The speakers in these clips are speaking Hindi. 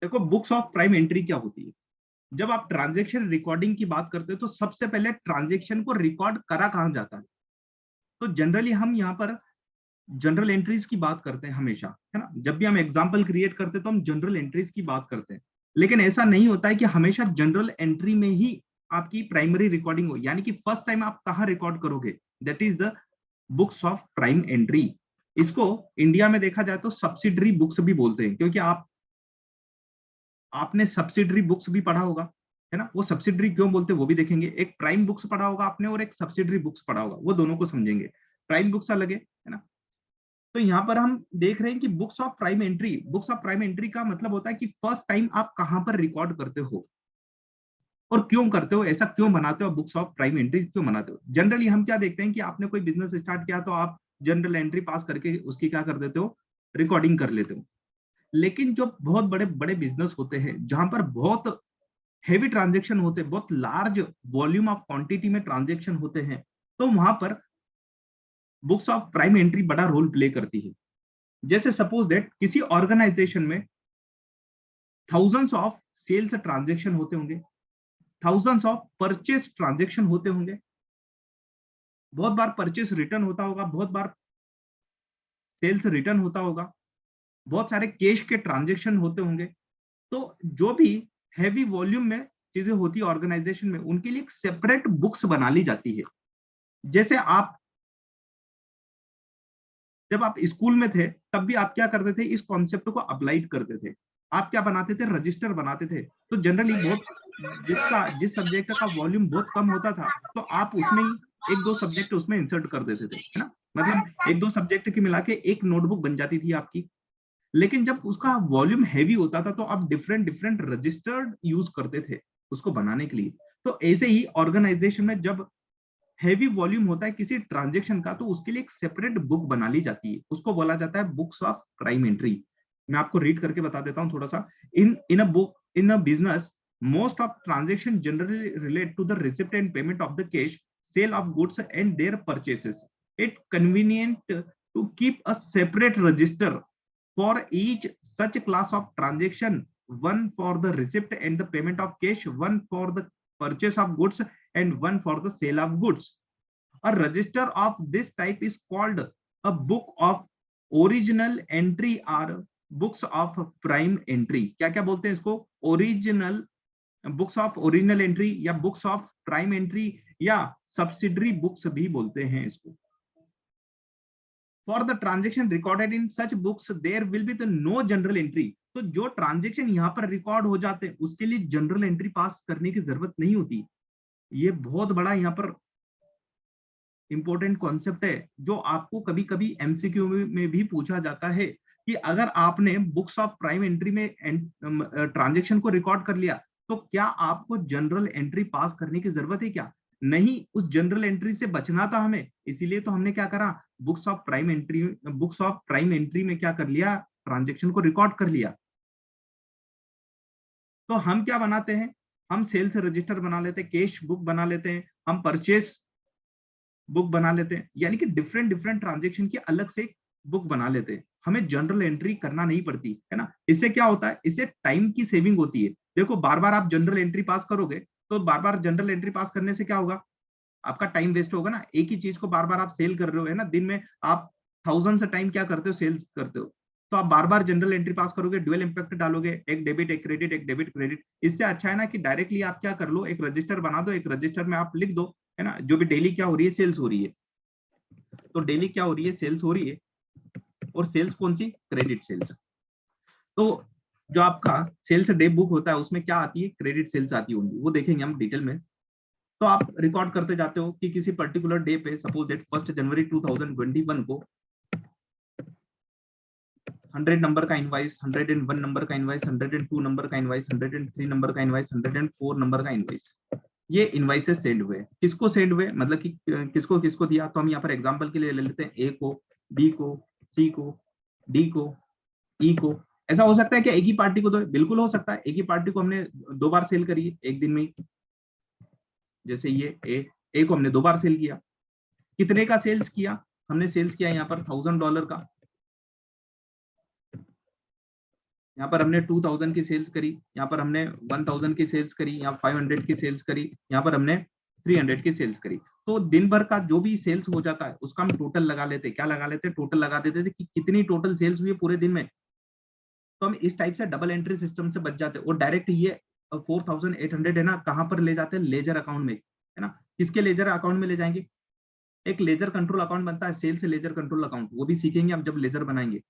देखो बुक्स ऑफ प्राइम एंट्री क्या होती है। जब आप ट्रांजेक्शन रिकॉर्डिंग की बात करते हो तो सबसे पहले ट्रांजेक्शन को रिकॉर्ड करा कहाँ जाता है। तो जनरली हम यहाँ पर जनरल एंट्रीज की बात करते हैं हमेशा, है ना। जब भी हम एग्जाम्पल क्रिएट करते हैं तो हम जनरल एंट्रीज की बात करते हैं। लेकिन ऐसा नहीं होता है कि हमेशा जनरल एंट्री में ही आपकी प्राइमरी रिकॉर्डिंग हो, यानी कि फर्स्ट टाइम आप कहाँ रिकॉर्ड करोगे, that is the books of prime entry. इसको इंडिया में देखा जाए तो सब्सिडरी बुक्स भी बोलते हैं, क्योंकि आपने सब्सिडरी बुक्स भी पढ़ा होगा, है ना। वो सब्सिडरी क्यों बोलते हैं वो भी देखेंगे। एक प्राइम बुक्स पढ़ा होगा आपने और एक सब्सिडरी बुक्स पढ़ा होगा, वो दोनों को समझेंगे। प्राइम बुक्स अलग है ना। तो यहाँ पर हम देख रहे हैं कि books of prime entry, books of prime entry का मतलब होता है कि फर्स्ट टाइम आप कहां पर रिकॉर्ड करते हो और क्यों करते हो, ऐसा क्यों बनाते हो, बुक्स ऑफ प्राइम एंट्री क्यों बनाते हो। जनरली हम क्या देखते हैं कि आपने कोई बिजनेस स्टार्ट किया तो आप जनरल एंट्री पास करके उसकी क्या कर देते हो, रिकॉर्डिंग कर लेते हो। लेकिन जो बहुत बड़े बड़े बिजनेस होते हैं जहां पर बहुत हेवी ट्रांजेक्शन होते हैं, बहुत लार्ज वॉल्यूम ऑफ क्वांटिटी में ट्रांजेक्शन होते हैं, तो वहां पर बुक्स ऑफ प्राइम एंट्री बड़ा रोल प्ले करती है। जैसे सपोज दैट किसी ऑर्गेनाइजेशन में थाउजेंड्स ऑफ सेल्स ट्रांजेक्शन होते होंगे, थाउजेंड्स ऑफ परचेस ट्रांजेक्शन होते होंगे, बहुत बार परचेस रिटर्न होता होगा, बहुत बार सेल्स रिटर्न होता होगा, बहुत सारे कैश के ट्रांजेक्शन होते होंगे। तो जो भी हैवी वॉल्यूम में चीजें होती है ऑर्गेनाइजेशन में, उनके लिए एक सेपरेट बुक्स बना ली जाती है। जैसे आप जब आप स्कूल में थे तब भी आप क्या करते थे, इस कॉन्सेप्ट को अप्लाई करते थे। आप क्या बनाते थे, रजिस्टर बनाते थे। तो जनरली बहुत जिस सब्जेक्ट का वॉल्यूम बहुत कम होता था तो आप उसमें ही एक दो सब्जेक्ट उसमें इंसर्ट कर देते थे, है ना। मतलब एक दो सब्जेक्ट की मिला के एक नोटबुक बन जाती थी आपकी। लेकिन जब उसका वॉल्यूम हैवी होता था तो आप डिफरेंट डिफरेंट रजिस्टर्ड यूज करते थे उसको बनाने के लिए। तो ऐसे ही ऑर्गेनाइजेशन में जब हैवी वॉल्यूम होता है किसी ट्रांजेक्शन का तो उसके लिए एक सेपरेट बुक बना ली जाती है, उसको बोला जाता है बुक्स ऑफ प्राइम एंट्री। मैं आपको रीड करके बता देता हूं थोड़ा सा। In a book in a business most of transaction generally relate to the receipt and payment of the cash, sale of goods and their purchases. It convenient to keep a separate register for each such class of transaction, one for the receipt and the payment of cash, one for the purchase of goods and one for the sale of goods. A register of this type is called a book of original entry or books of prime entry. क्या क्या बोलते हैं इसको, original books of original entry या बुक्स ऑफ प्राइम एंट्री या सब्सिडरी बुक्स भी बोलते हैं इसको। For the transaction recorded in such books there will be the no journal entry. तो जो ट्रांजेक्शन यहाँ पर रिकॉर्ड हो जाते हैं उसके लिए जनरल एंट्री पास करने की जरूरत नहीं होती। ये बहुत बड़ा यहाँ पर इंपॉर्टेंट कॉन्सेप्ट है जो आपको कभी कभी एमसीक्यू में भी पूछा जाता है कि अगर आपने बुक्स ऑफ प्राइम एंट्री में ट्रांजेक्शन को रिकॉर्ड कर लिया तो क्या आपको जनरल एंट्री पास करने की जरूरत है क्या। नहीं, उस जनरल एंट्री से बचना था हमें, इसीलिए तो हमने क्या करा, बुक्स ऑफ प्राइम एंट्री में क्या कर लिया, ट्रांजेक्शन को रिकॉर्ड कर लिया। तो हम क्या बनाते हैं, हम सेल्स रजिस्टर बना लेते हैं, कैश बुक बना लेते हैं, हम परचेस बुक बना लेते हैं, यानी कि डिफरेंट डिफरेंट ट्रांजेक्शन की अलग से बुक बना लेते हैं। हमें जनरल एंट्री करना नहीं पड़ती, है ना। इससे क्या होता है, इससे टाइम की सेविंग होती है। देखो बार बार आप जनरल एंट्री पास करोगे तो बार बार जनरल एंट्री पास करने से क्या होगा, आपका टाइम वेस्ट होगा ना। एक ही चीज को बार बार आप सेल कर रहे हो, है ना। दिन में आप थाउजेंड से टाइम क्या करते हो, सेल्स करते हो। तो आप बार बार जनरल एंट्री पास करोगे, ड्यूअल इम्पैक्ट डालोगे, एक डेबिट एक क्रेडिट, एक डेबिट क्रेडिट। इससे अच्छा है ना कि डायरेक्टली आप क्या कर लो, एक रजिस्टर बना दो, एक रजिस्टर में आप लिख दो, है ना, जो भी डेली क्या हो रही है, सेल्स हो रही है। तो डेली क्या हो रही है, सेल्स हो रही है। और सेल्स कौन सी, क्रेडिट सेल्स। तो जो आपका सेल्स डे बुक होता है उसमें क्या आती है, क्रेडिट सेल्स आती होंगी, वो देखेंगे हम डिटेल में। तो आप रिकॉर्ड करते जाते हो कि किसी पर्टिकुलर डे पे, सपोज दैट 1 जनवरी 2021 को 100 नंबर का इनवाइस, 101 नंबर का इनवाइस, 102 नंबर का इनवाइस, 103 नंबर का इनवाइस, 104 नंबर का इनवाइस, ये इनवाइसेस सेंड हुए। किसको सेंड हुए, मतलब कि किसको किसको दिया। तो हम यहाँ पर एग्जांपल के लिए ले लेते हैं, ए को, बी को, सी को, डी को, ई को। ऐसा हो सकता है कि एक ही पार्टी को दो, बिल्कुल हो सकता है एक ही पार्टी को हमने 2 बार सेल करी है एक दिन में ही। जैसे ये ए को हमने 2 बार सेल किया। कितने का सेल्स किया, हमने सेल्स किया यहाँ पर $1000 का। यहाँ पर हमने 2000 की सेल्स करी, यहाँ पर हमने 1000 की सेल्स करी, यहाँ 500 की सेल्स करी, यहाँ पर हमने 300 की सेल्स करी। तो दिन भर का जो भी सेल्स हो जाता है उसका हम टोटल लगा लेते, क्या लगा लेते, टोटल लगा देते थे कि कितनी टोटल सेल्स हुई है पूरे दिन में। तो हम इस टाइप से डबल एंट्री सिस्टम से बच जाते और डायरेक्ट ये 4800 है ना, कहां पर ले जाते हैं, लेजर अकाउंट में, है ना। किसके लेजर अकाउंट में ले जाएंगे, एक लेजर कंट्रोल अकाउंट बनता है, सेल्स लेजर कंट्रोल अकाउंट, वो भी सीखेंगे हम जब लेजर बनाएंगे।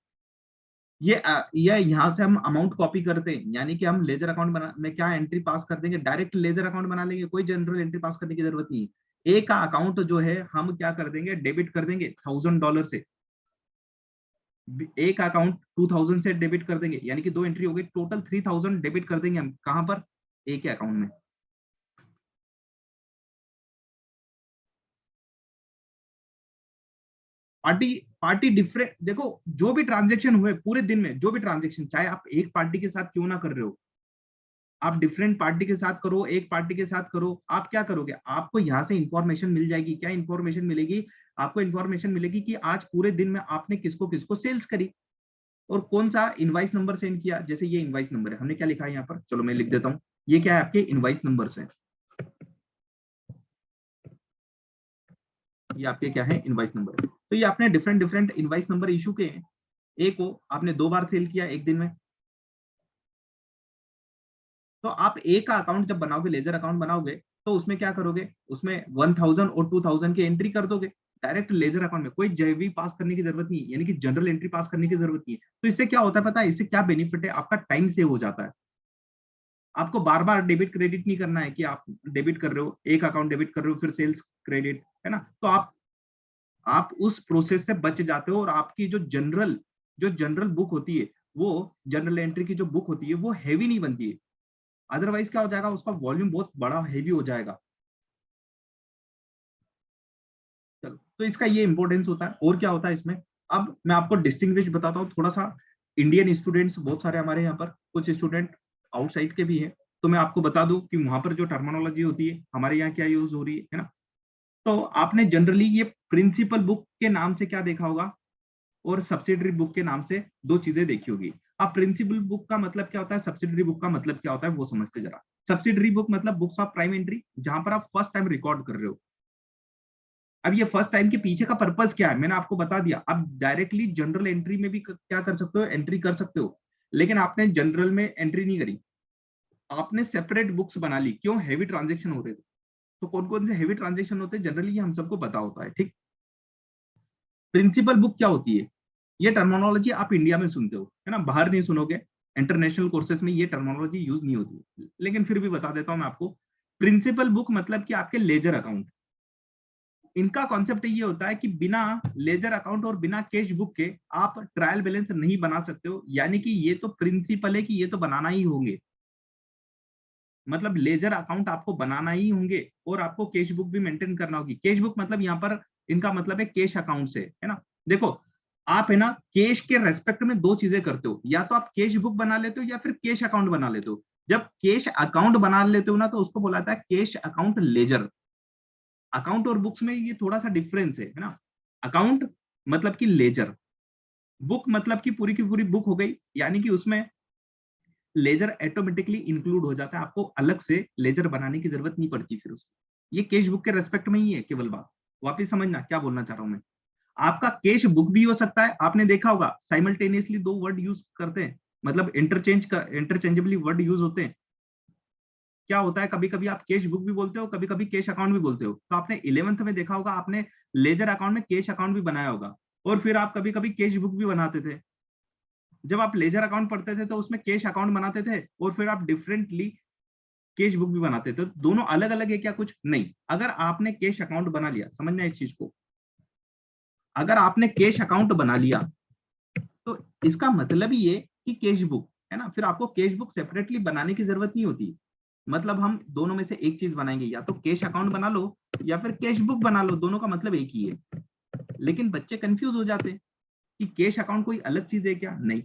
ये यहाँ से हम अमाउंट कॉपी करते हैं, यानी कि हम लेजर अकाउंट बना में क्या एंट्री पास कर देंगे, डायरेक्ट लेजर अकाउंट बना लेंगे, कोई जनरल एंट्री पास करने की जरूरत नहीं है। एक का अकाउंट जो है हम क्या कर देंगे, डेबिट कर देंगे $1000 से, एक अकाउंट 2000 से डेबिट कर देंगे, यानी कि दो एंट्री हो गई, टोटल 3000 डेबिट कर देंगे हम, कहां पर, एक ही अकाउंट में। पार्टी पार्टी डिफरेंट, देखो जो भी ट्रांजेक्शन हुए पूरे दिन में, जो भी ट्रांजेक्शन, चाहे आप एक पार्टी के साथ क्यों ना कर रहे हो, आप डिफरेंट पार्टी के साथ करो, एक पार्टी के साथ करो, आप क्या करोगे, आपको यहाँ से इंफॉर्मेशन मिल जाएगी। क्या इंफॉर्मेशन मिलेगी, आपको इंफॉर्मेशन मिलेगी कि आज पूरे दिन में आपने किसको किसको सेल्स करी और कौन सा इनवाइस नंबर सेंड किया। जैसे ये इनवाइस नंबर है, हमने क्या लिखा है यहाँ पर, चलो मैं लिख देता हूँ, ये क्या है, आपके इनवाइस नंबर है, ये आपके क्या है, इनवाइस नंबर है। तो ये आपने different different invoice number issue के हैं, एक को आपने 2 बार सेल किया एक दिन में, तो आप एक का अकाउंट जब बनाओगे, लेजर अकाउंट बनाओगे, तो उसमें क्या करोगे, उसमें 1000 और 2000 की एंट्री कर दोगे डायरेक्ट लेजर अकाउंट में, कोई जेवी पास करने की जरूरत नहीं है, यानी कि जनरल एंट्री पास करने की जरूरत नहीं है। तो इससे क्या होता है पता है, इससे क्या बेनिफिट है, आपका टाइम सेव हो जाता है। आपको बार बार डेबिट क्रेडिट नहीं करना है कि आप डेबिट कर रहे हो, एक अकाउंट डेबिट कर रहे हो फिर सेल्स क्रेडिट, है ना। तो आप उस प्रोसेस से बच जाते हो और आपकी जो जनरल बुक होती है, वो जनरल एंट्री की जो बुक होती है वो हैवी नहीं बनती है। अदरवाइज क्या हो जाएगा, उसका वॉल्यूम बहुत बड़ा हैवी हो जाएगा। चलो, तो इसका ये इंपॉर्टेंस होता है। और क्या होता है इसमें, अब मैं आपको डिस्टिंग्विश बताता हूँ थोड़ा सा। इंडियन स्टूडेंट्स बहुत सारे हमारे यहाँ पर, कुछ स्टूडेंट आउटसाइड के भी हैं, तो मैं आपको बता दूं कि वहां पर जो टर्मिनोलॉजी होती है हमारे यहाँ क्या यूज हो रही है ना। तो आपने जनरली ये प्रिंसिपल बुक के नाम से क्या देखा होगा और सब्सिडरी बुक के नाम से दो चीजें देखी होगी। अब प्रिंसिपल बुक का मतलब क्या होता है, सब्सिडरी बुक का मतलब क्या होता है, वो समझते जरा। सब्सिडरी बुक मतलब बुक्स ऑफ प्राइम एंट्री, जहां पर आप फर्स्ट टाइम रिकॉर्ड कर रहे हो। अब ये फर्स्ट टाइम के पीछे का पर्पस क्या है, मैंने आपको बता दिया। आप डायरेक्टली जनरल एंट्री में भी क्या कर सकते हो, एंट्री कर सकते हो, लेकिन आपने जनरल में एंट्री नहीं करी, आपने सेपरेट बुक्स बना ली। क्यों, हैवी ट्रांजेक्शन हो रहे थे। तो कौन कौन से हैवी ट्रांजेक्शन होते हैं, जनरली ये हम सबको पता होता है, ठीक। प्रिंसिपल बुक क्या होती है, ये टर्मिनोलॉजी आप इंडिया में सुनते हो, है ना, बाहर नहीं सुनोगे। इंटरनेशनल कोर्सेज में ये टर्मिनोलॉजी यूज नहीं होती, लेकिन फिर भी बता देता हूं मैं आपको। प्रिंसिपल बुक मतलब कि आपके लेजर अकाउंट, इनका कॉन्सेप्ट ये होता है कि बिना लेजर अकाउंट और बिना कैश बुक के आप ट्रायल बैलेंस नहीं बना सकते हो। यानी कि ये तो प्रिंसिपल है कि ये तो बनाना ही होंगे, मतलब लेजर अकाउंट आपको बनाना ही होंगे और आपको कैश बुक भी मेंटेन करना होगी। कैश बुक मतलब यहाँ पर इनका मतलब है कैश अकाउंट से, है ना। देखो, आप है ना कैश के रेस्पेक्ट में दो चीजें करते हो, या तो आप कैश बुक बना लेते हो या फिर कैश अकाउंट बना लेते हो। जब कैश अकाउंट बना लेते हो ना, तो उसको बोला था कैश अकाउंट लेजर। अकाउंट और बुक्स में ये थोड़ा सा डिफरेंस है ना। अकाउंट मतलब कि लेजर, बुक मतलब कि पूरी की पूरी बुक हो गई, यानी कि उसमें लेजर ऑटोमेटिकली इंक्लूड हो जाता है, आपको अलग से लेजर बनाने की जरूरत नहीं पड़ती फिर उसकी। ये कैश बुक के रेस्पेक्ट में ही है केवल बात। वापिस समझना क्या बोलना चाह रहा हूं मैं। आपका कैश बुक भी हो सकता है, आपने देखा होगा साइमल्टेनियसली दो वर्ड यूज करते हैं, मतलब इंटरचेंजेबली वर्ड यूज होते हैं। क्या होता है, कभी कभी आप कैश बुक भी बोलते हो, कभी कभी कैश अकाउंट भी बोलते हो। तो आपने 11th में देखा होगा, आपने लेजर अकाउंट में कैश अकाउंट भी बनाया होगा, और फिर आप कभी कभी कैश बुक भी बनाते थे। जब आप लेजर अकाउंट पढ़ते थे तो उसमें कैश अकाउंट बनाते थे, और फिर आप डिफरेंटली कैश बुक भी बनाते थे। तो दोनों अलग अलग है क्या, कुछ नहीं। अगर आपने कैश अकाउंट बना लिया, समझना इस चीज को, अगर आपने कैश अकाउंट बना लिया तो इसका मतलब ही ये कि कैश बुक, है ना, फिर आपको कैश बुक सेपरेटली बनाने की जरूरत नहीं होती। मतलब हम दोनों में से एक चीज बनाएंगे, या तो कैश अकाउंट बना लो या फिर कैश बुक बना लो, दोनों का मतलब एक ही है। लेकिन बच्चे कंफ्यूज हो जाते हैं कि कैश अकाउंट कोई अलग चीज है क्या, नहीं,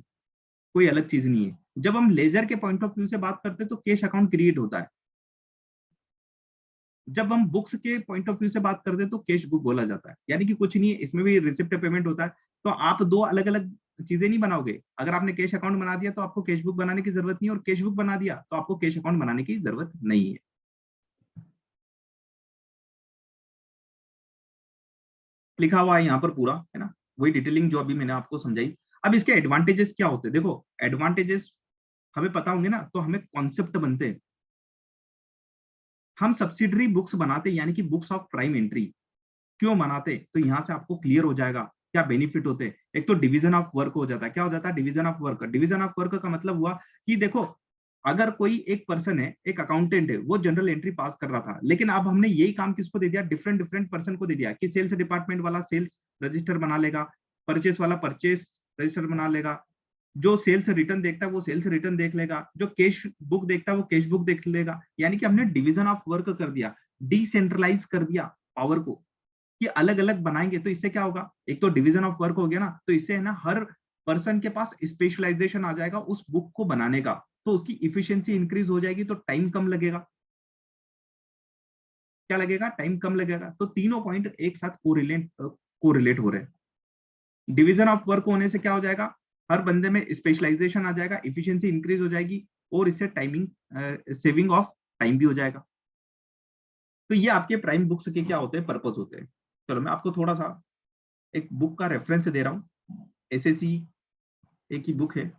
कोई अलग चीज नहीं है। जब हम लेजर के पॉइंट ऑफ व्यू से बात करते हैं तो कैश अकाउंट क्रिएट होता है, जब हम बुक्स के पॉइंट ऑफ व्यू से बात करते हैं तो कैश बुक बोला जाता है। यानी कि कुछ नहीं है, इसमें भी रिसिप्ट पेमेंट होता है। तो आप दो अलग अलग चीजें नहीं बनाओगे। अगर आपने कैश अकाउंट बना दिया तो आपको कैश बुक बनाने की जरूरत नहीं है, और कैश बुक बना दिया तो आपको कैश अकाउंट बनाने की जरूरत नहीं है। लिखा हुआ है यहाँ पर पूरा, है ना, वही डिटेलिंग जो अभी मैंने आपको समझाई। अब इसके एडवांटेजेस क्या होते हैं, देखो एडवांटेजेस हमें पता होंगे ना तो हमें कॉन्सेप्ट बनते हैं। हम सब्सिडरी बुक्स बनाते हैं, यानी कि बुक्स ऑफ प्राइम एंट्री क्यों बनाते, तो यहाँ से आपको क्लियर हो जाएगा क्या बेनिफिट होते हैं। एक तो डिवीजन ऑफ वर्क हो जाता है। क्या हो जाता है? Division of work. Division of work का मतलब हुआ कि देखो, अगर कोई एक पर्सन है, एक अकाउंटेंट है, वो जनरल एंट्री पास कर रहा था, लेकिन अब हमने यही काम किसको दे दिया? डिफरेंट डिफरेंट पर्सन को दे दिया कि सेल्स डिपार्टमेंट वाला सेल्स रजिस्टर बना लेगा, परचेस वाला परचेस रजिस्टर बना लेगा, जो सेल्स रिटर्न देखता है वो सेल्स रिटर्न देख लेगा, जो कैश बुक देखता है वो कैश बुक देख लेगा। यानी कि हमने डिवीजन ऑफ वर्क कर दिया, डिसेंट्रलाइज कर दिया पावर को, कि अलग अलग बनाएंगे। तो इससे क्या होगा? एक तो डिवीजन ऑफ वर्क हो गया ना, तो इससे है ना हर पर्सन के पास स्पेशलाइजेशन आ जाएगा उस बुक को बनाने का, तो उसकी इफिशियंसी इंक्रीज हो जाएगी, तो टाइम कम लगेगा। क्या लगेगा? टाइम कम लगेगा। तो तीनों पॉइंट एक साथ कोरिलेट हो रहे हैं। डिवीजन ऑफ वर्क होने से क्या हो जाएगा? हर बंदे में स्पेशलाइजेशन आ जाएगा, इफिशियंसी इंक्रीज हो जाएगी, और इससे टाइमिंग सेविंग ऑफ टाइम भी हो जाएगा। तो ये आपके प्राइम बुक्स के क्या होते हैं? पर्पज होते हैं। चलो मैं आपको थोड़ा सा एक बुक का रेफरेंस दे रहा हूँ। एसएससी एक ही बुक है,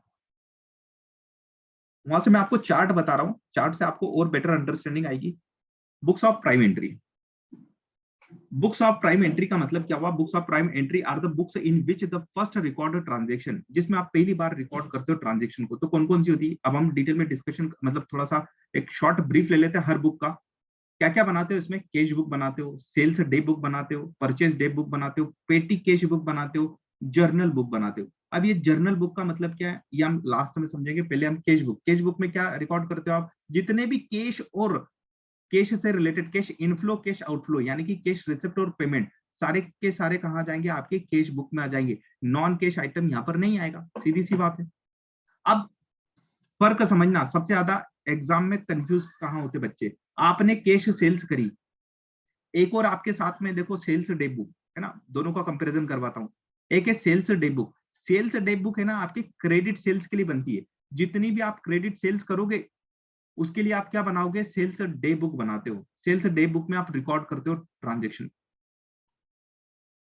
वहां से मैं आपको चार्ट बता रहा हूँ, चार्ट से आपको और बेटर अंडरस्टैंडिंग आएगी। Books of prime entry. Books of prime entry का मतलब क्या हुआ? Books of prime entry are the books in which the first record transaction, जिसमें आप पहली बार रिकॉर्ड करते हो ट्रांजेक्शन को। तो कौन कौन सी होती है? अब हम डिटेल में डिस्कशन, मतलब थोड़ा सा एक शॉर्ट ब्रीफ ले लेते हैं हर बुक का। क्या क्या बनाते हो इसमें? कैश बुक बनाते हो, सेल्स डे बुक बनाते हो, परचेज डे बुक बनाते हो, पेटी कैश बुक बनाते हो, जर्नल बुक बनाते हो। अब ये जर्नल बुक का मतलब क्या है, ये हम लास्ट में समझेंगे। पहले हम कैश बुक। कैश बुक में क्या रिकॉर्ड करते हो आप? जितने भी कैश और कैश से related, cash inflow cash outflow, यानी कि कैश रिसिप्ट और पेमेंट, सारे के सारे कहाँ जाएंगे? आपके कैश बुक में आ जाएंगे। नॉन कैश आइटम यहाँ पर नहीं आएगा, सीधी सी बात है। अब फर्क समझना, सबसे ज्यादा एग्जाम में कंफ्यूज कहाँ होते बच्चे? आपने कैश सेल्स करी, एक और आपके साथ में देखो सेल्स डे बुक है ना, दोनों का कंपैरिजन करवाता हूँ। एक है sales day book. Sales day book है ना आपकी क्रेडिट सेल्स के लिए बनती है। जितनी भी आप क्रेडिट सेल्स करोगे उसके लिए आप क्या बनाओगे? सेल्स डे बुक बनाते हो। सेल्स डे बुक में आप रिकॉर्ड करते हो ट्रांजेक्शन।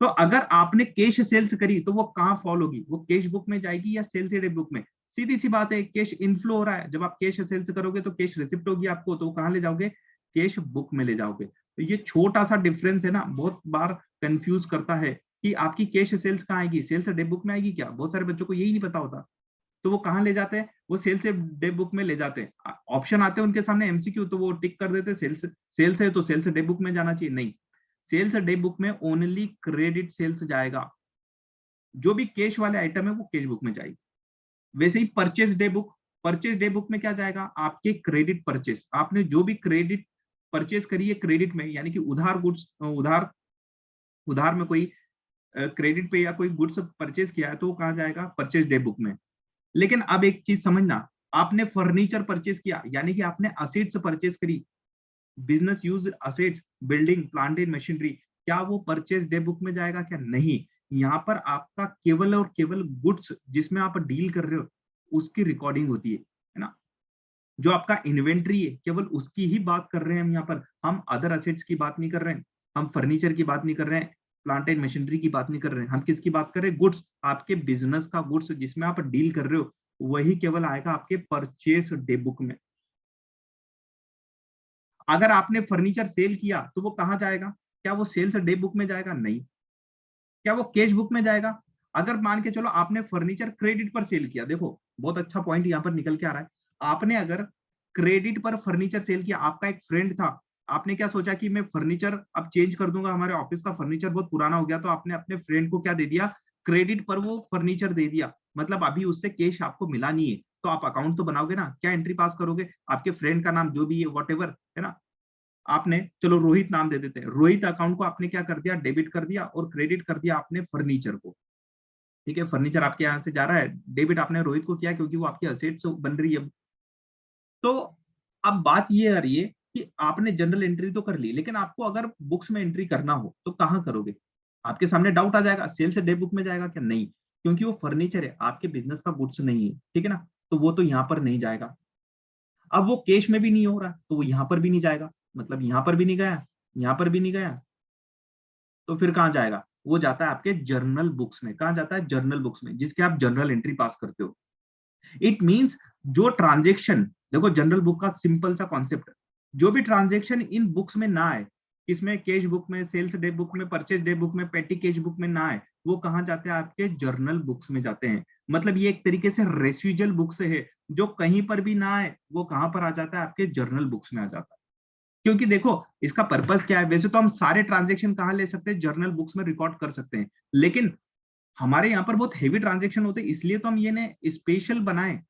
तो अगर आपने कैश सेल्स करी तो वो कहाँ फॉल होगी? वो कैश बुक में जाएगी या सेल्स डे बुक में? सीधी सी बात है, कैश इनफ्लो हो रहा है, जब आप कैश सेल्स करोगे तो कैश रिसिप्ट होगी आपको, तो कहाँ ले जाओगे? कैश बुक में ले जाओगे। तो ये छोटा सा डिफरेंस है ना, बहुत बार कंफ्यूज करता है कि आपकी कैश सेल्स कहाँ आएगी? सेल्स डे बुक में आएगी क्या? बहुत सारे बच्चों को यही नहीं पता होता। तो वो कहाँ ले जाते हैं? वो सेल्स डे बुक में ले जाते हैं। ऑप्शन आते हैं उनके सामने एमसीक्यू, तो वो टिक कर देते, सेल्स सेल्स है तो सेल्स डे बुक में जाना चाहिए। नहीं, सेल्स डे बुक में ओनली क्रेडिट सेल्स जाएगा। जो भी कैश वाले आइटम है वो कैश बुक में जाएगी। वैसे ही purchase day book, purchase day book में क्या जाएगा? आपके क्रेडिट परचेस, आपने जो भी क्रेडिट परचेस करी है क्रेडिट में, यानी कि उधार गुड्स, उधार उधार में कोई क्रेडिट पे या कोई गुड्स परचेस किया है, तो वो कहाँ जाएगा? परचेज डे बुक में। लेकिन अब एक चीज समझना, आपने फर्नीचर परचेस किया, यानी कि आपने असेट्स परचेस करी, business use assets, building plant and machinery, क्या वो परचेज डे बुक में जाएगा? क्या नहीं। यहाँ पर आपका केवल और केवल गुड्स जिसमें आप डील कर रहे हो उसकी रिकॉर्डिंग होती है ना। जो आपका इन्वेंट्री है केवल उसकी ही बात कर रहे हैं हम यहाँ पर। हम अदर असेट्स की बात नहीं कर रहे हैं, हम फर्नीचर की बात नहीं कर रहे हैं, प्लांट एंड मशीनरी की बात नहीं कर रहे हैं। हम किसकी बात कर रहे हैं? गुड्स, आपके बिजनेस का गुड्स जिसमें आप डील कर रहे हो, वही केवल आएगा आपके परचेस डे बुक में। अगर आपने फर्नीचर सेल किया तो वो कहाँ जाएगा? क्या वो सेल्स डे बुक में जाएगा? नहीं। क्या वो कैश बुक में जाएगा? अगर मान के चलो आपने फर्नीचर क्रेडिट पर सेल किया, देखो बहुत अच्छा पॉइंट यहाँ पर निकल के आ रहा है। आपने अगर क्रेडिट पर फर्नीचर सेल किया, आपका एक फ्रेंड था, आपने क्या सोचा कि मैं फर्नीचर अब चेंज कर दूंगा, हमारे ऑफिस का फर्नीचर बहुत पुराना हो गया, तो आपने अपने फ्रेंड को क्या दे दिया? क्रेडिट पर वो फर्नीचर दे दिया। मतलब अभी उससे कैश आपको मिला नहीं है, तो आप अकाउंट तो बनाओगे ना, क्या एंट्री पास करोगे? आपके फ्रेंड का नाम जो भी है वॉट एवर, है ना, आपने चलो रोहित नाम दे देते हैं, रोहित अकाउंट को आपने क्या कर दिया? डेबिट कर दिया, और क्रेडिट कर दिया आपने फर्नीचर को। ठीक है, फर्नीचर आपके यहाँ से जा रहा है, डेबिट आपने रोहित को किया क्योंकि वो आपकी असेट्स बन रही है। तो अब बात ये आ रही है कि आपने जनरल एंट्री तो कर ली, लेकिन आपको अगर बुक्स में एंट्री करना हो तो कहाँ करोगे? आपके सामने डाउट आ जाएगा, सेल्स डे बुक में जाएगा क्या? नहीं। क्योंकि वो फर्नीचर है, आपके बिजनेस का गुड्स नहीं है, ठीक है ना, तो वो तो यहाँ पर नहीं जाएगा। अब वो कैश में भी नहीं हो रहा तो वो यहाँ पर भी नहीं जाएगा, मतलब यहाँ पर भी नहीं गया, यहाँ पर भी नहीं गया, तो फिर कहाँ जाएगा, वो जाता है आपके जर्नल बुक्स में। कहाँ जाता है, जर्नल बुक्स में, जिसके आप जर्नल एंट्री पास करते हो। इट मींस जो ट्रांजेक्शन, देखो जनरल बुक का सिंपल सा कॉन्सेप्ट, जो भी ट्रांजेक्शन इन बुक्स में ना आए, इसमें कैश बुक में, सेल्स डे बुक में, परचेज डे बुक में, पेटी कैश बुक में ना आए, वो कहाँ जाते हैं, आपके जर्नल बुक्स में जाते हैं। मतलब ये एक तरीके से रेसिजुअल बुक से है, जो कहीं पर भी ना आए वो कहाँ पर आ जाता है, आपके जर्नल बुक्स में आ जाता है। क्योंकि देखो इसका पर्पस क्या है, वैसे तो हम सारे ट्रांजेक्शन कहाँ ले सकते हैं, जर्नल बुक्स में रिकॉर्ड कर सकते हैं, लेकिन हमारे यहाँ पर बहुत हेवी ट्रांजेक्शन होते हैं, इसलिए तो हम ये ने स्पेशल बनाए।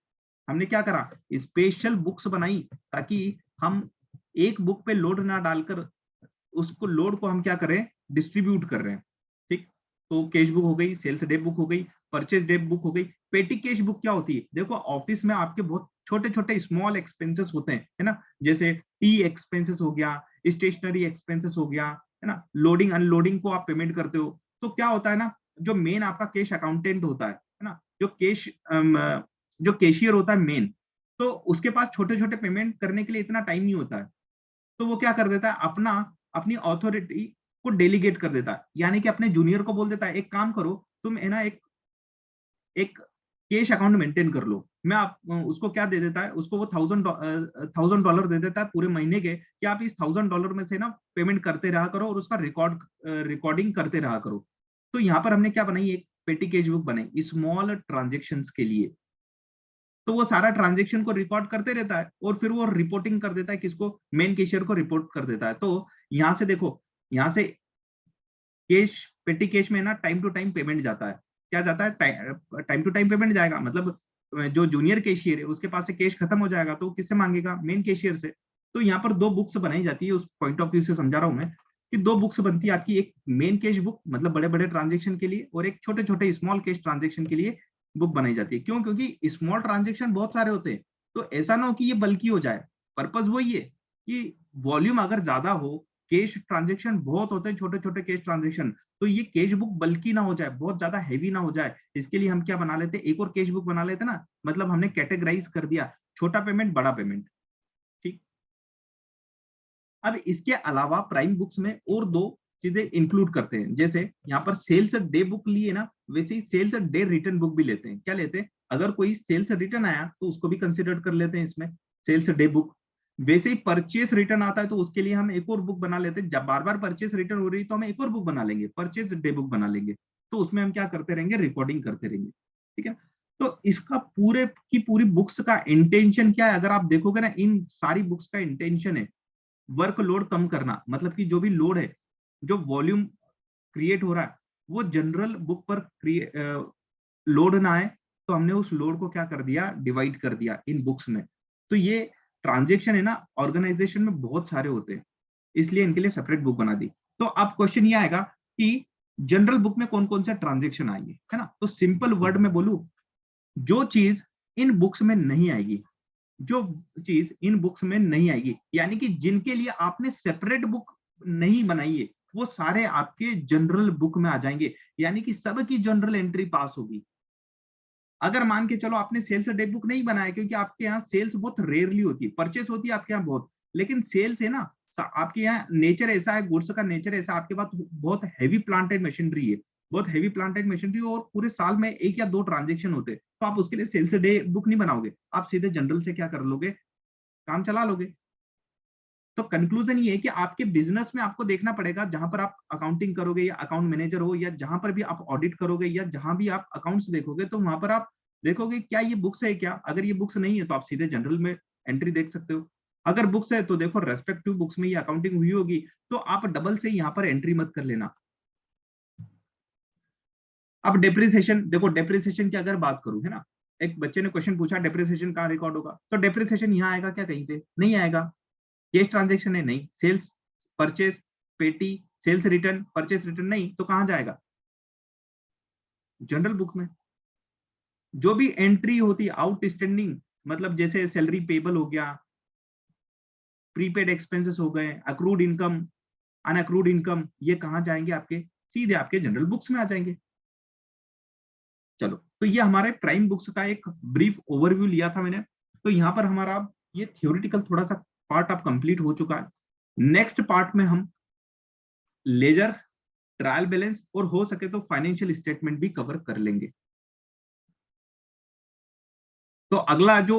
हमने क्या करा, स्पेशल बुक्स बनाई, ताकि हम एक बुक पे लोड ना डालकर उसको लोड को हम क्या करें, डिस्ट्रीब्यूट कर रहे हैं। ठीक, तो कैश बुक हो गई, सेल्स डे बुक हो गई, परचेज डे बुक हो गई। पेटी कैश बुक क्या होती है, देखो ऑफिस में आपके बहुत छोटे छोटे स्मॉल एक्सपेंसेस होते हैं, है ना, जैसे टी एक्सपेंसेस हो गया, स्टेशनरी एक्सपेंसेस हो गया, है ना, लोडिंग अनलोडिंग को आप पेमेंट करते हो। तो क्या होता है ना, जो मेन आपका कैश अकाउंटेंट होता है ना, जो कैश जो कैशियर होता है मेन, तो उसके पास छोटे छोटे पेमेंट करने के लिए इतना टाइम नहीं होता है। तो वो क्या कर देता है, अपना अपनी ऑथोरिटी को डेलीगेट कर देता है, यानी कि अपने जूनियर को बोल देता है, एक काम करो तुम, है ना, एक एक कैश अकाउंट मेंटेन कर लो। मैं आप उसको क्या दे देता है, उसको वो $1000 दे देता है पूरे महीने के, कि आप इस $1000 में से ना पेमेंट करते रहा करो और उसका रिकॉर्डिंग करते रहा करो। तो यहाँ पर हमने क्या बनाई, एक पेटी कैश बुक बनाई स्मॉल ट्रांजेक्शन के लिए। तो वो सारा ट्रांजेक्शन को रिकॉर्ड करते रहता है और फिर वो रिपोर्टिंग कर देता है, किसको, मेन कैशियर को रिपोर्ट कर देता है। तो यहाँ से देखो, यहाँ से कैश, पेटी कैश में ना टाइम टू टाइम पेमेंट जाता है। क्या जाता है, टाइम टू टाइम पेमेंट जाएगा, मतलब जो जूनियर कैशियर है उसके पास से कैश खत्म हो जाएगा तो किससे मांगेगा, मेन कैशियर से। तो यहाँ पर दो बुक्स बनाई जाती है, उस पॉइंट ऑफ व्यू से समझा रहा हूँ मैं, कि दो बुक्स बनती है आपकी, एक मेन कैश बुक मतलब बड़े बड़े ट्रांजेक्शन के लिए, और एक छोटे छोटे स्मॉल कैश ट्रांजेक्शन के लिए बुक बनाई जाती है। क्यों, क्योंकि स्मॉल ट्रांजेक्शन बहुत सारे होते हैं, तो ऐसा ना हो कि ये बल्कि हो जाए। पर्पज वही है कि वॉल्यूम अगर ज्यादा हो, कैश ट्रांजेक्शन बहुत होते हैं, छोटे छोटे कैश ट्रांजेक्शन, तो ये कैश बुक बल्कि ना हो जाए, बहुत ज्यादा हैवी ना हो जाए, इसके लिए हम क्या बना लेते, एक और कैश बुक बना लेते ना, मतलब हमने कैटेगराइज कर दिया, छोटा पेमेंट बड़ा पेमेंट। ठीक, अब इसके अलावा प्राइम बुक्स में और दो चीजें इंक्लूड करते हैं, जैसे यहाँ पर सेल्स डे बुक लिए ना, वैसे ही सेल्स डे रिटर्न बुक भी लेते हैं। क्या लेते हैं, अगर कोई सेल्स रिटर्न आया तो उसको भी कंसिडर कर लेते हैं इसमें, सेल्स डे बुक। वैसे ही परचेस रिटर्न आता है तो उसके लिए हम एक और बुक बना लेते हैं, जब बार बार परचेस रिटर्न हो रही है तो हम एक और बुक बना लेंगे, परचेस डे बुक बना लेंगे। तो उसमें हम क्या करते रहेंगे, रिकॉर्डिंग करते रहेंगे। ठीक है, तो इसका पूरे की पूरी बुक्स का इंटेंशन क्या है, अगर आप देखोगे ना, इन सारी बुक्स का इंटेंशन है वर्कलोड कम करना, मतलब कि जो भी लोड है, जो वॉल्यूम क्रिएट हो रहा है, वो जनरल बुक पर लोड ना आए, तो हमने उस लोड को क्या कर दिया, डिवाइड कर दिया इन बुक्स में। तो ये ट्रांजेक्शन है ना, ऑर्गेनाइजेशन में बहुत सारे होते हैं, इसलिए इनके लिए सेपरेट बुक बना दी। तो अब क्वेश्चन ये आएगा कि जनरल बुक में कौन कौन से ट्रांजेक्शन आएंगे, है ना, तो सिंपल वर्ड में बोलूं, जो चीज इन बुक्स में नहीं आएगी, जो चीज इन बुक्स में नहीं आएगी, यानी कि जिनके लिए आपने सेपरेट बुक नहीं बनाई है, वो सारे आपके जनरल बुक में आ जाएंगे, यानी कि सबकी जनरल एंट्री पास होगी। अगर मान के चलो आपने सेल्स डे बुक नहीं बनाया, क्योंकि आपके यहाँ सेल्स बहुत रेयरली होती है, परचेस होती है आपके यहाँ बहुत, लेकिन सेल्स है ना, आपके यहाँ नेचर ऐसा है, गुड्स का नेचर ऐसा, आपके पास बहुत हैवी प्लांटेड मशीनरी है, बहुत हैवी प्लांटेड मशीनरी, और पूरे साल में एक या दो ट्रांजेक्शन होते हैं, तो आप उसके लिए सेल्स डे बुक नहीं बनाओगे, आप सीधे जनरल से क्या कर लोगे, काम चला लोगे। तो कंक्लूजन ये है कि आपके बिजनेस में आपको देखना पड़ेगा, जहां पर आप अकाउंटिंग करोगे या अकाउंट मैनेजर हो, या जहां पर भी आप ऑडिट करोगे, या जहां भी आप अकाउंट्स देखोगे, तो वहां पर आप देखोगे क्या ये बुक्स है क्या, अगर ये बुक्स नहीं है तो आप सीधे जनरल में एंट्री देख सकते हो। अगर बुक्स है तो देखो रेस्पेक्टिव बुक्स में ये अकाउंटिंग हुई होगी, तो आप डबल से यहाँ पर एंट्री मत कर लेना। अब डेप्रिसिएशन देखो, डेप्रिसिएशन की अगर बात करूं, है ना, एक बच्चे ने क्वेश्चन पूछा डेप्रिसिएशन कहाँ रिकॉर्ड होगा, तो डेप्रिसिएशन यहाँ आएगा क्या, कहीं पे नहीं आएगा। कैश ट्रांजेक्शन है नहीं, सेल्स, परचेस, पेटी, सेल्स रिटर्न, परचेस रिटर्न नहीं, तो कहां जाएगा, जनरल बुक में। जो भी एंट्री होती है आउटस्टैंडिंग, मतलब जैसे सैलरी पेबल हो गया, प्रीपेड एक्सपेंसेस हो गए, अक्रूड इनकम, अनअक्रूड इनकम, ये कहां जाएंगे, आपके सीधे आपके जनरल बुक्स में आ जाएंगे। चलो, तो ये हमारे प्राइम बुक्स का एक ब्रीफ ओवरव्यू लिया था मैंने। तो यहाँ पर हमारा ये थियोरिटिकल थोड़ा सा पार्ट अब कंप्लीट हो चुका है। नेक्स्ट पार्ट में हम लेजर, ट्रायल बैलेंस और हो सके तो फाइनेंशियल स्टेटमेंट भी कवर कर लेंगे। तो अगला जो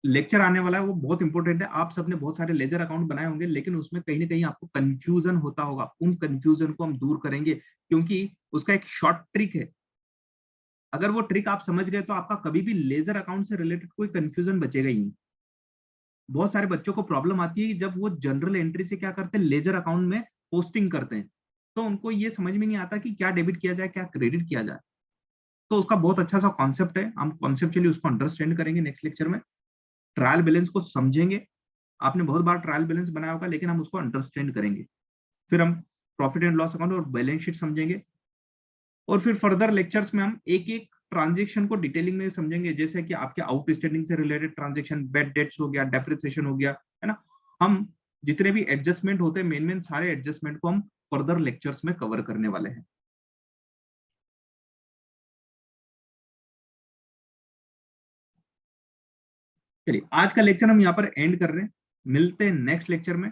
लेक्चर आने वाला है वो बहुत इंपॉर्टेंट है। आप सबने बहुत सारे लेजर अकाउंट बनाए होंगे, लेकिन उसमें कहीं ना कहीं आपको कंफ्यूजन होता होगा। उन कंफ्यूजन को हम दूर करेंगे, क्योंकि उसका एक शॉर्ट ट्रिक है। अगर वो ट्रिक आप समझ गए तो आपका कभी भी लेजर अकाउंट से रिलेटेड कोई कंफ्यूजन बचेगा ही नहीं। बहुत सारे बच्चों को प्रॉब्लम आती है जब वो जनरल एंट्री से क्या करते हैं, लेजर अकाउंट में पोस्टिंग करते हैं, तो उनको ये समझ में नहीं आता कि क्या डेबिट किया जाए, क्या क्रेडिट किया जाए। तो उसका बहुत अच्छा सा कॉन्सेप्ट है, हम कॉन्सेप्चुअली उसको अंडरस्टैंड करेंगे नेक्स्ट लेक्चर में। ट्रायल बैलेंस को समझेंगे। आपने बहुत बार ट्रायल बैलेंस बनाया होगा, लेकिन हम उसको अंडरस्टैंड करेंगे। फिर हम प्रॉफिट एंड लॉस अकाउंट और बैलेंस शीट समझेंगे। और फिर फर्दर लेक्चर्स में हम एक एक ट्रांजेक्शन को डिटेलिंग में समझेंगे, जैसे कि आपके आउटस्टैंडिंग से रिलेटेड ट्रांजेक्शन, बेड डेट्स हो गया, डेप्रिसिएशन हो गया, है ना। हम जितने भी एडजस्टमेंट होते हैं, मेन मेन सारे एडजस्टमेंट को हम फर्दर लेक्चर्स में कवर करने वाले हैं। चलिए, आज का लेक्चर हम यहाँ पर एंड कर रहे हैं। मिलते हैं नेक्स्ट लेक्चर में।